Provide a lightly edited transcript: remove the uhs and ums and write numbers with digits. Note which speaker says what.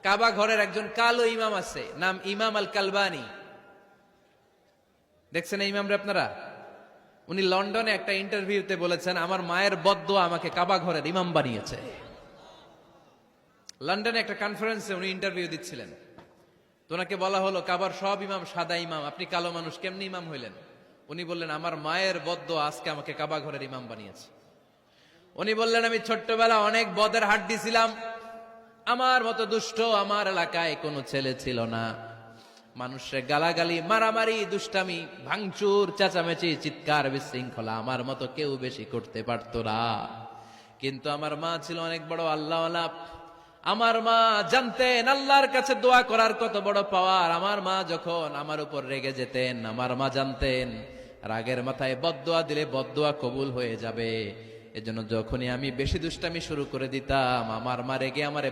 Speaker 1: কাবা ঘরের একজন কালো ইমাম আছে, নাম ইমাম আল কালবানি। দেখছেন এই ইমামরে আপনারা? উনি লন্ডনে একটা ইন্টারভিউতে বলেছেন, আমার মায়ের বদদোয়া আমাকে কাবা ঘরের ইমাম বানিয়েছে। লন্ডনে একটা কনফারেন্সে উনি ইন্টারভিউ দিচ্ছিলেন, তো ওনাকে বলা হলো কাবার সব ইমাম সাদা ইমাম, আপনি কালো মানুষ কেমনি ইমাম হইলেন? উনি বললেন, আমার মায়ের বদদোয়া আজকে আমাকে কাবা ঘরের ইমাম বানিয়েছে। উনি বললেন, আমি ছোট্টবেলা অনেক বদের হাড্ডি ছিলাম, আমার মতো দুষ্ট আমার এলাকায় কোনো ছেলে ছিল না। মানুষের গালাগালি, মারামারি, দুষ্টামি, ভাঙচুর, চেঁচামেচি, চিৎকার, বিশৃঙ্খলা আমার মতো কেউ বেশি করতে পারতো না। কিন্তু আমার মা ছিল অনেক বড় আল্লাহওয়ালা। আমার মা জানতেন আল্লাহর কাছে দোয়া করার কত বড় পাওয়ার। আমার মা যখন আমার উপর রেগে যেতেন, আমার মা জানতেন রাগের মাথায় বদদোয়া দিলে বদদোয়া কবুল হয়ে যাবে। এজন্য যখনই আমি বেশি দুষ্টামি শুরু করে দিতাম, আমার মা রেগে আমারে